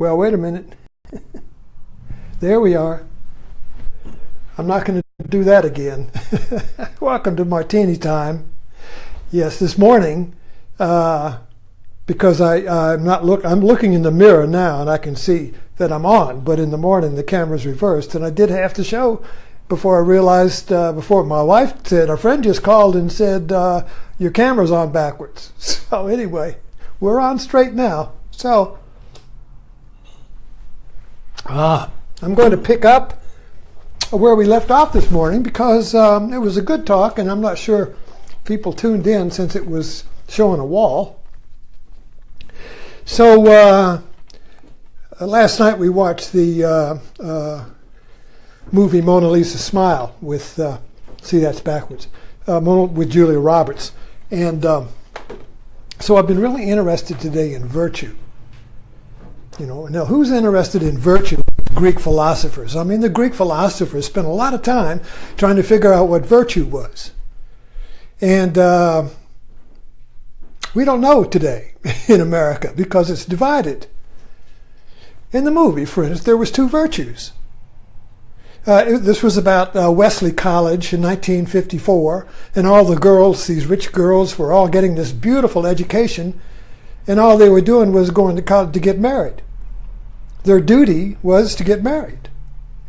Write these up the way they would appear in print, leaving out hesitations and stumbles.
Well, wait a minute. There we are. I'm not going to do that again. Welcome to Martini Time. Yes, this morning, because I'm looking in the mirror now and I can see that I'm on, but in the morning the camera's reversed, and I did half the show before I realized, before my wife said, our friend just called and said, your camera's on backwards. So anyway, we're on straight now. So, I'm going to pick up where we left off this morning because it was a good talk, and I'm not sure people tuned in since it was showing a wall. So last night we watched the movie Mona Lisa Smile with, see that's backwards, with Julia Roberts. And so I've been really interested today in virtue. You know, now who's interested in virtue? Greek philosophers. I mean, the Greek philosophers spent a lot of time trying to figure out what virtue was. And we don't know today in America because it's divided. In the movie, for instance, there was two virtues. This was about Wesley College in 1954, and all the girls, these rich girls, were all getting this beautiful education, and all they were doing was going to college to get married. Their duty was to get married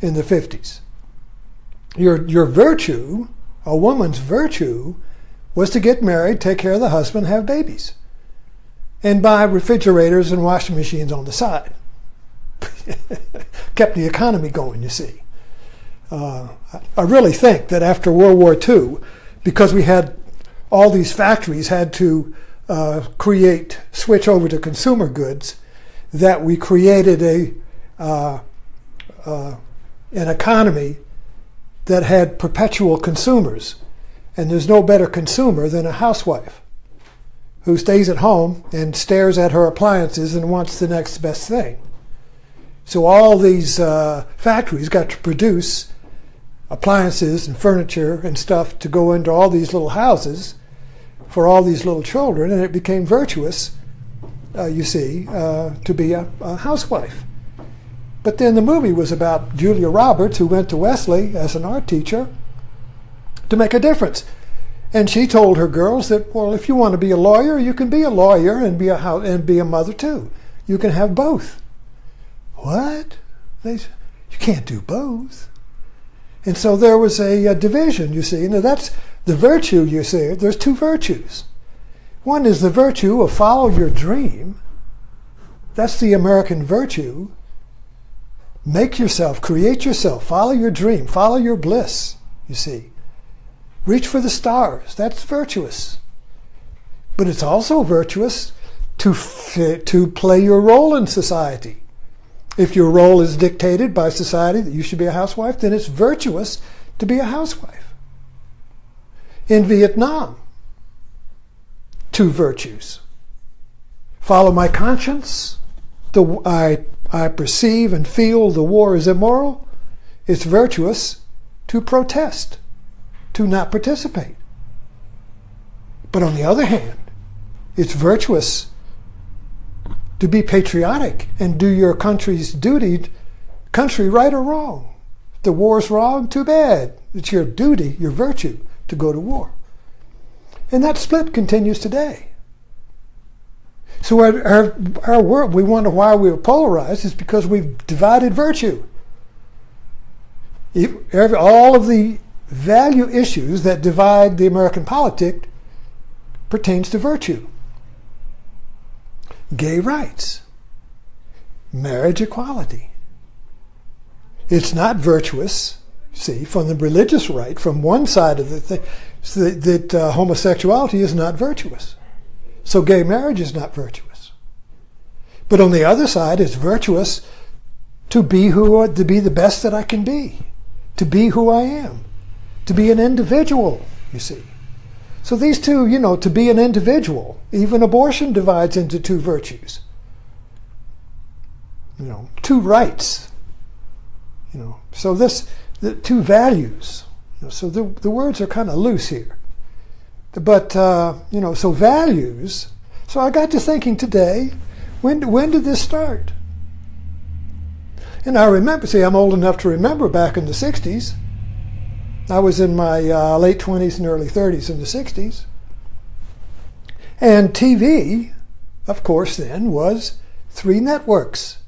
in the 50s. Your virtue, a woman's virtue, was to get married, take care of the husband, have babies, and buy refrigerators and washing machines on the side. Kept the economy going, you see. I really think that after World War II, because we had all these factories had to switch over to consumer goods, that we created an economy that had perpetual consumers. And there's no better consumer than a housewife who stays at home and stares at her appliances and wants the next best thing. So all these factories got to produce appliances and furniture and stuff to go into all these little houses for all these little children, and it became virtuous, you see, to be a housewife. But then the movie was about Julia Roberts, who went to Wesley as an art teacher to make a difference. And she told her girls that, well, if you want to be a lawyer, you can be a lawyer and be a mother too. You can have both. What? You can't do both. And so there was a division, you see. Now that's the virtue, you see. There's two virtues. One is the virtue of follow your dream. That's the American virtue. Make yourself, create yourself, follow your dream, follow your bliss, you see. Reach for the stars. That's virtuous. But it's also virtuous to play your role in society. If your role is dictated by society that you should be a housewife, then it's virtuous to be a housewife. In Vietnam, two virtues. Follow my conscience. I perceive and feel the war is immoral. It's virtuous to protest, to not participate. But on the other hand, it's virtuous to be patriotic and do your country's duty, country right or wrong. If the war's wrong, too bad. It's your duty, your virtue, to go to war. And that split continues today. So our world, we wonder why we were polarized, is because we've divided virtue. All of the value issues that divide the American politic pertains to virtue. Gay rights, marriage equality. It's not virtuous, see, from the religious right, from one side of the thing, that homosexuality is not virtuous. So gay marriage is not virtuous. But on the other side, it's virtuous to be the best that I can be, to be who I am, to be an individual, you see. So these two, to be an individual, even abortion divides into two virtues. Two rights. So the two values. So the words are kind of loose here. But, so values. So I got to thinking today, when did this start? And I remember, see, I'm old enough to remember back in the 60s. I was in my late 20s and early 30s in the 60s. And TV, of course, then was 3 networks: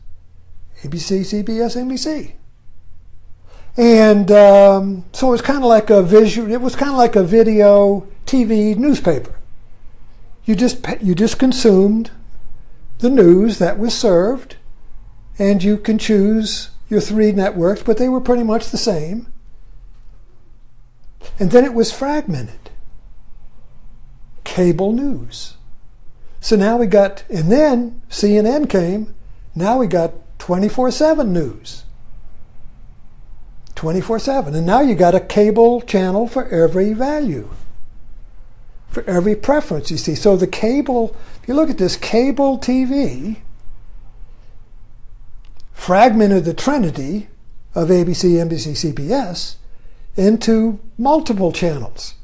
ABC, CBS, NBC. And so it was kind of like a visual. It was kind of like a video TV newspaper. You just consumed the news that was served, and you can choose your 3 networks, but they were pretty much the same. And then it was fragmented. Cable news. So now we got, and then CNN came, now we got 24/7 news. 24/7. And now you got a cable channel for every value, for every preference, you see. So the cable, if you look at this, cable TV fragmented the trinity of ABC, NBC, CBS into multiple channels.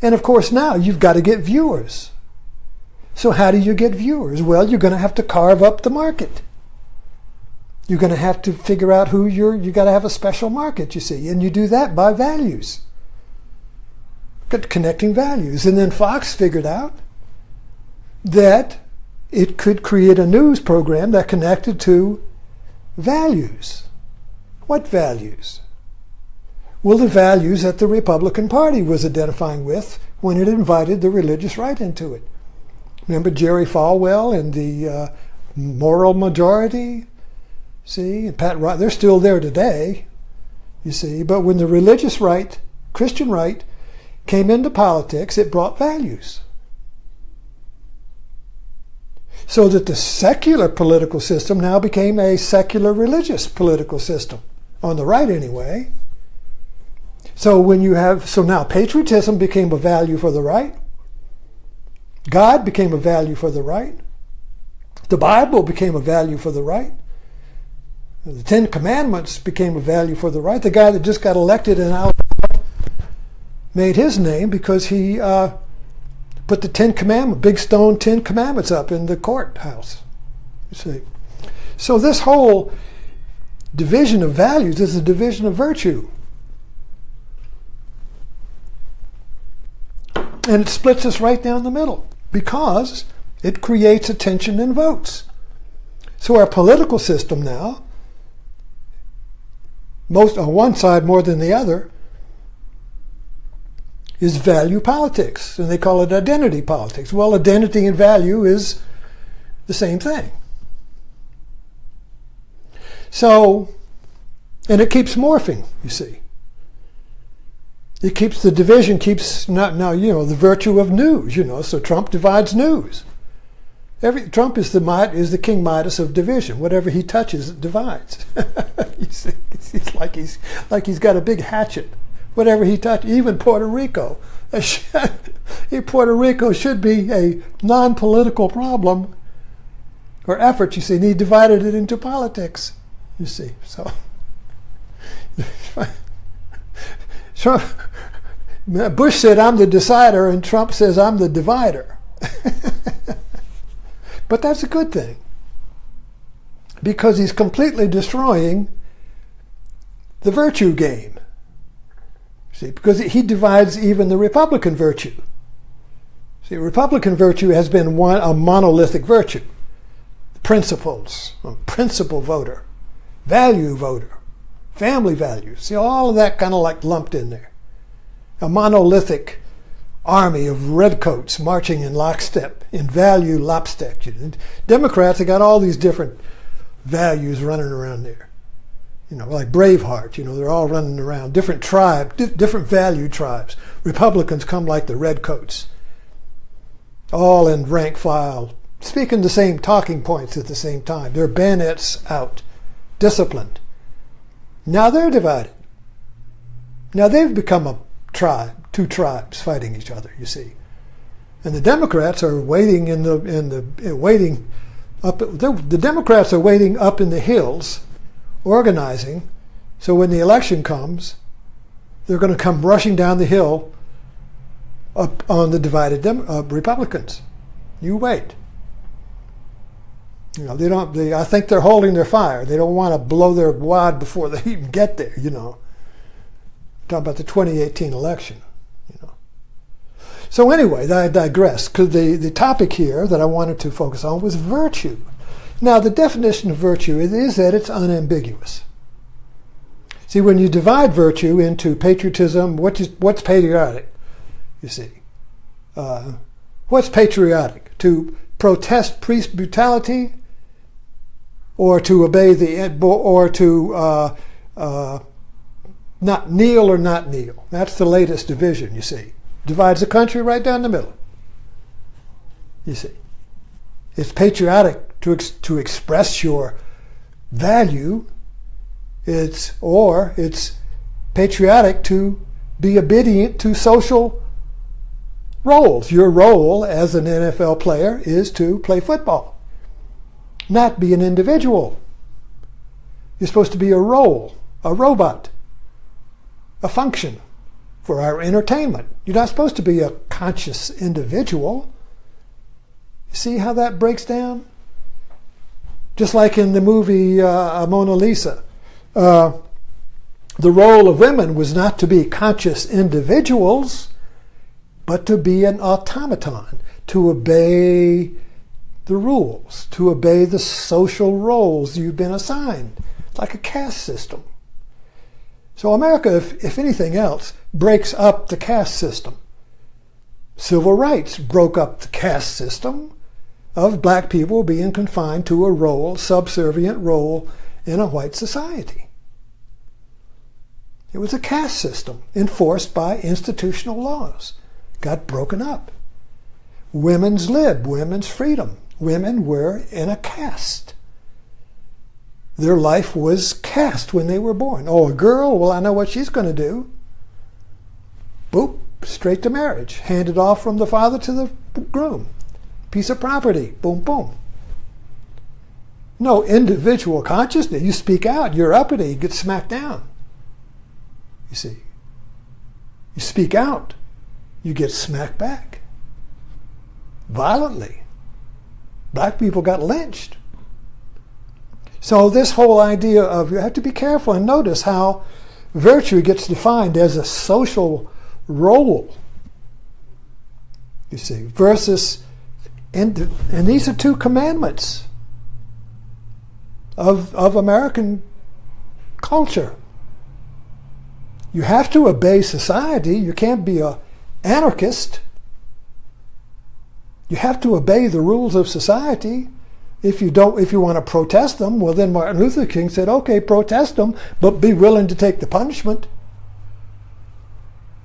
And of course now you've got to get viewers. So how do you get viewers? Well, you're going to have to carve up the market. You're going to have to figure out who you got to have a special market, you see. And you do that by values. Connecting values. And then Fox figured out that it could create a news program that connected to values. What values? Well, the values that the Republican Party was identifying with when it invited the religious right into it. Remember Jerry Falwell and the moral majority? See, and Pat Ryan, they're still there today, you see. But when the religious right, Christian right, came into politics, it brought values. So that the secular political system now became a secular religious political system, on the right anyway. So now patriotism became a value for the right. God became a value for the right. The Bible became a value for the right. The 10 Commandments became a value for the right. The guy that just got elected in Alabama made his name because he put the 10 Commandments, big stone 10 Commandments up in the courthouse. You see. So this whole division of values is a division of virtue. And it splits us right down the middle because it creates attention and votes. So our political system now, most on one side more than the other, is value politics, and they call it identity politics. Well, identity and value is the same thing. So, and it keeps morphing, you see. It keeps, the division keeps, the virtue of news, so Trump divides news. Trump is the King Midas of division. Whatever he touches, it divides. You see, it's like he's got a big hatchet. Whatever he touches, even Puerto Rico. Puerto Rico should be a non-political problem or effort, you see, and he divided it into politics, you see. So, Bush said, "I'm the decider," and Trump says, "I'm the divider." But that's a good thing, because he's completely destroying the virtue game. See, because he divides even the Republican virtue. See, Republican virtue has been a monolithic virtue. Principles, a principle voter, value voter, family values. See, all of that kind of like lumped in there. A monolithic army of redcoats marching in lockstep, in value lockstep. Democrats have got all these different values running around there. Like Braveheart, they're all running around. Different tribes, different value tribes. Republicans come like the redcoats, all in rank file, speaking the same talking points at the same time. Their bayonets out, disciplined. Now they're divided. Now they've become a tribe, 2 tribes fighting each other, you see. And the Democrats are waiting the Democrats are waiting up in the hills, organizing, so when the election comes, they're going to come rushing down the hill up on the divided Republicans. You wait. I think they're holding their fire. They don't want to blow their wad before they even get there, Talking about the 2018 election, So anyway, I digress, because the topic here that I wanted to focus on was virtue. Now, the definition of virtue is that it's unambiguous. See, when you divide virtue into patriotism, what's patriotic? You see, what's patriotic? To protest police brutality, or to obey or to not kneel or not kneel. That's the latest division. You see, divides the country right down the middle. You see, it's patriotic to express your value. It's patriotic to be obedient to social roles. Your role as an NFL player is to play football, not be an individual. You're supposed to be a role, a robot, a function for our entertainment. You're not supposed to be a conscious individual. You see how that breaks down? Just like in the movie Mona Lisa. The role of women was not to be conscious individuals, but to be an automaton, to obey the rules, to obey the social roles you've been assigned, like a caste system. So America, if anything else, breaks up the caste system. Civil rights broke up the caste system of black people being confined to a role, subservient role in a white society. It was a caste system enforced by institutional laws. Got broken up. Women's lib, women's freedom. Women were in a caste. Their life was caste when they were born. Oh, a girl, well, I know what she's going to do. Boop, straight to marriage. Handed off from the father to the groom. Piece of property. Boom, boom. No individual consciousness. You speak out, you're uppity, you get smacked down. You see. You speak out, you get smacked back. Violently. Black people got lynched. So this whole idea of, you have to be careful and notice how virtue gets defined as a social role. You see, versus, and these are two commandments of American culture. You have to obey society. You can't be an anarchist. You have to obey the rules of society. If you want to protest them, well, then Martin Luther King said, okay, protest them, but be willing to take the punishment.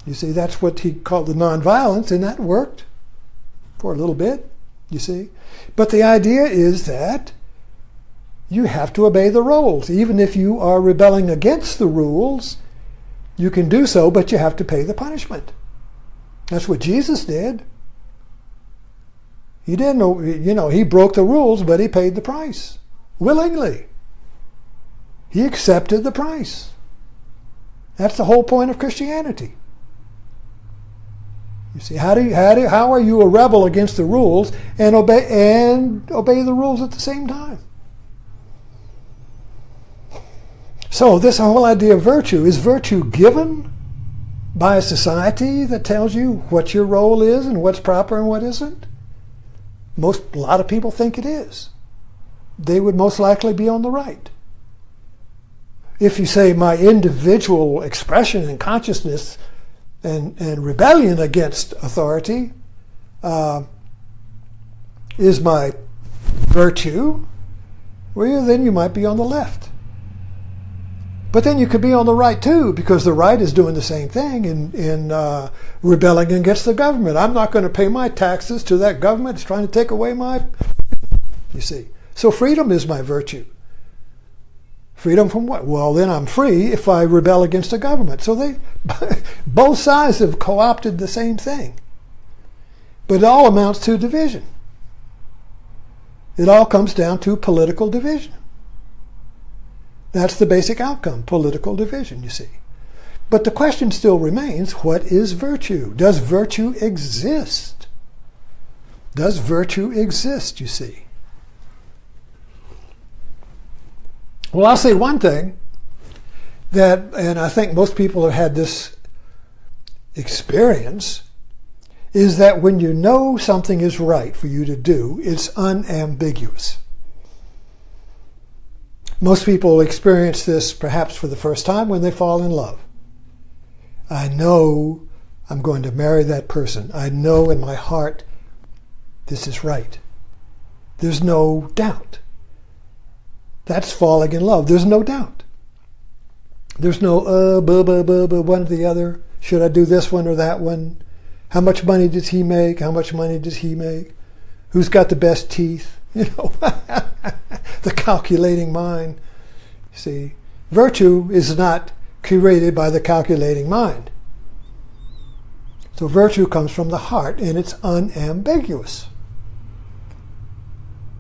You see, that's what he called the nonviolence, and that worked for a little bit, you see. But the idea is that you have to obey the rules. Even if you are rebelling against the rules, you can do so, but you have to pay the punishment. That's what Jesus did. He didn't know, he broke the rules, but he paid the price willingly. He accepted the price. That's the whole point of Christianity. You see, how are you a rebel against the rules and obey the rules at the same time? So this whole idea of virtue, is virtue given by a society that tells you what your role is and what's proper and what isn't? A lot of people think it is. They would most likely be on the right. If you say my individual expression and consciousness and rebellion against authority is my virtue, well, then you might be on the left. But then you could be on the right too, because the right is doing the same thing in rebelling against the government. I'm not going to pay my taxes to that government. It's trying to take away my... You see. So freedom is my virtue. Freedom from what? Well, then I'm free if I rebel against the government. So both sides have co-opted the same thing. But it all amounts to division. It all comes down to political division. That's the basic outcome, political division, you see. But the question still remains, what is virtue? Does virtue exist? Does virtue exist, you see? Well, I'll say one thing that, and I think most people have had this experience, is that when you know something is right for you to do, it's unambiguous. Most people experience this perhaps for the first time when they fall in love. I know I'm going to marry that person. I know in my heart this is right. There's no doubt. That's falling in love. There's no doubt. There's no one or the other. Should I do this one or that one? How much money does he make? How much money does he make? Who's got the best teeth? You know, the calculating mind. See, virtue is not created by the calculating mind. So virtue comes from the heart, and it's unambiguous.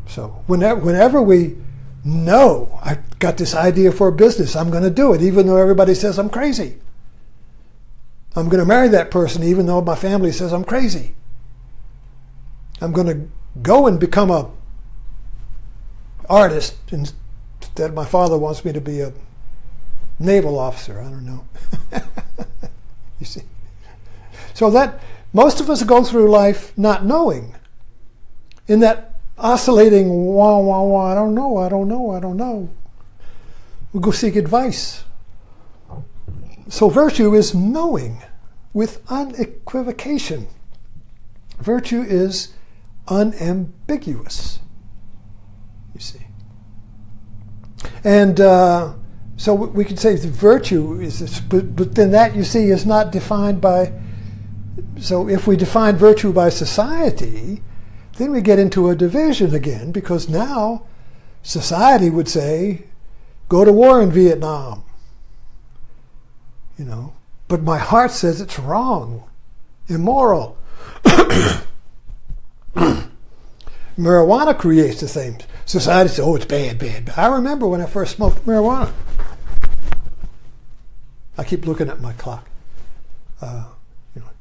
So whenever we know, I've got this idea for a business, I'm going to do it, even though everybody says I'm crazy. I'm going to marry that person, even though my family says I'm crazy. I'm going to go and become a artist instead. My father wants me to be a naval officer. I don't know. You see. So that most of us go through life not knowing, in that oscillating wah wah wah. I don't know. We go seek advice. So virtue is knowing with unequivocation. Virtue is unambiguous, you see. And so we could say the virtue is this, but then that, you see, is not defined by, so if we define virtue by society, then we get into a division again, because now society would say, go to war in Vietnam. You know, but my heart says it's wrong, immoral. Marijuana creates the same. Society says, oh, it's bad. I remember when I first smoked marijuana. I keep looking at my clock.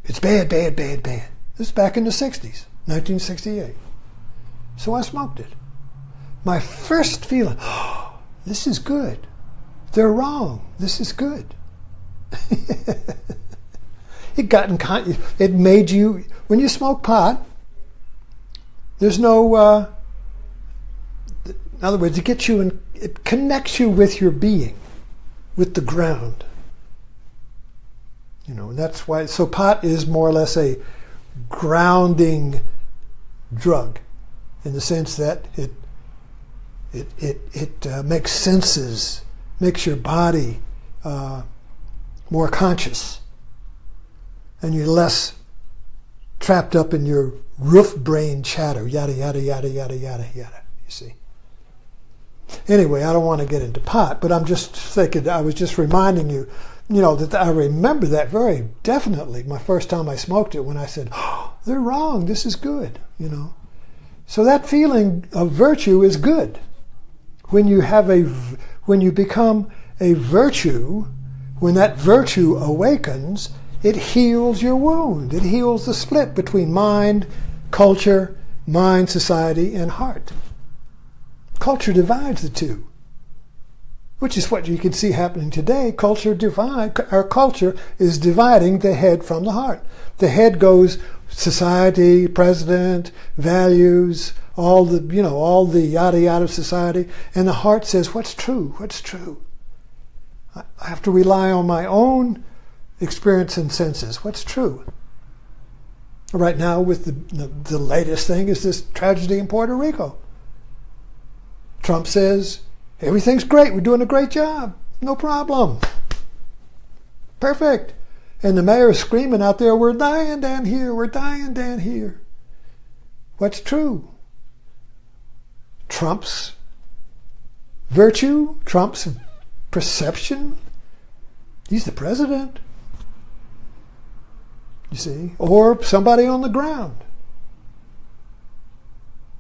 It's bad. This is back in the 60s, 1968. So I smoked it. My first feeling, oh, this is good. They're wrong. This is good. It made you, when you smoke pot, there's no, in other words, it gets you in, it connects you with your being, with the ground. You know, and that's why, so pot is more or less a grounding drug, in the sense that it makes senses, makes your body more conscious, and you're less trapped up in your roof brain chatter, yada yada yada yada yada yada. You see. Anyway, I don't want to get into pot, but I'm just thinking, I was just reminding you, that I remember that very definitely. My first time I smoked it, when I said, "Oh, they're wrong. This is good." So that feeling of virtue is good. When you become a virtue. When that virtue awakens, it heals your wound. It heals the split between mind, culture, mind, society, and heart. Culture divides the two, which is what you can see happening today. Our culture is dividing the head from the heart. The head goes society, president, values, all the yada yada of society, and the heart says, what's true? What's true? I have to rely on my own experience and senses. What's true? Right now, with the latest thing is this tragedy in Puerto Rico. Trump says, everything's great. We're doing a great job. No problem. Perfect. And the mayor is screaming out there, we're dying down here. We're dying down here. What's true? Trump's virtue? Trump's perception? He's the president, you see, or somebody on the ground.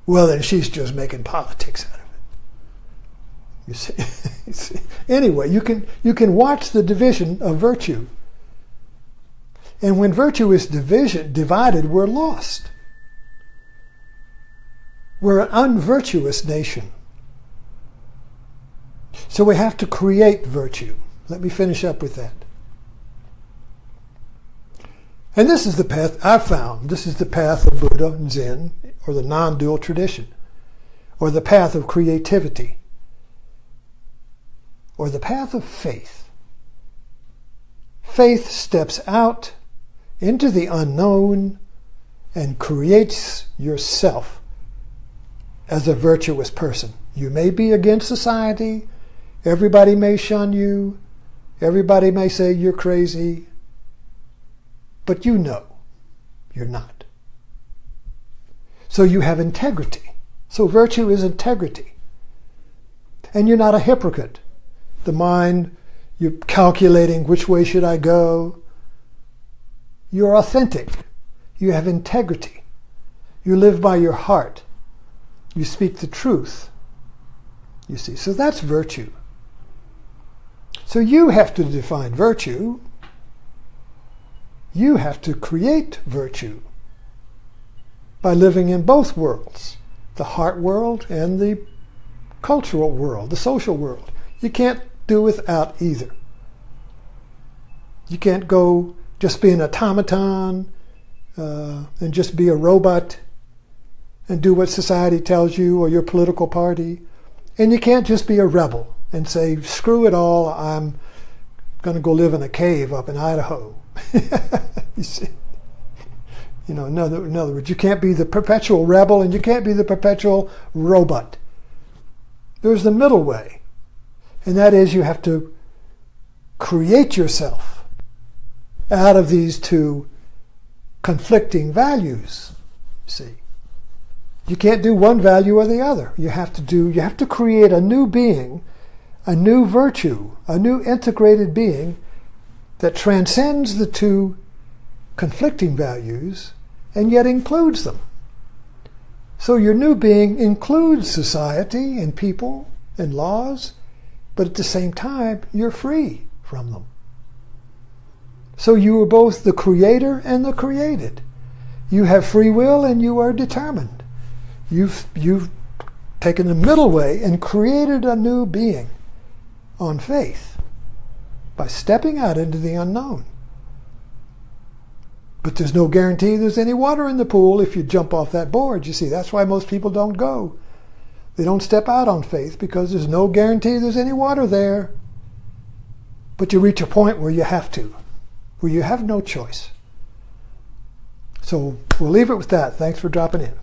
Well, then she's just making politics out of it. You see. Anyway, you can watch the division of virtue, and when virtue is divided, we're lost. We're an unvirtuous nation. So we have to create virtue. Let me finish up with that. And this is the path I've found. This is the path of Buddha and Zen, or the non-dual tradition, or the path of creativity, or the path of faith. Faith steps out into the unknown and creates yourself as a virtuous person. You may be against society. Everybody may shun you. Everybody may say you're crazy. But you know you're not. So you have integrity. So virtue is integrity. And you're not a hypocrite. The mind, you're calculating which way should I go. You're authentic. You have integrity. You live by your heart. You speak the truth. You see, so that's virtue. So you have to define virtue. You have to create virtue by living in both worlds, the heart world and the cultural world, the social world. You can't do without either. You can't go just be an automaton and just be a robot and do what society tells you or your political party. And you can't just be a rebel and say, screw it all, I'm going to go live in a cave up in Idaho. You see? You know, in other words, you can't be the perpetual rebel and you can't be the perpetual robot. There's the middle way. And that is, you have to create yourself out of these two conflicting values. See? You can't do one value or the other. You have to create a new being, a new virtue, a new integrated being that transcends the two conflicting values and yet includes them. So your new being includes society and people and laws, but at the same time, you're free from them. So you are both the creator and the created. You have free will and you are determined. You've taken the middle way and created a new being on faith by stepping out into the unknown. But there's no guarantee there's any water in the pool if you jump off that board. You see, that's why most people don't go. They don't step out on faith because there's no guarantee there's any water there. But you reach a point where you have to, where you have no choice. So we'll leave it with that. Thanks for dropping in.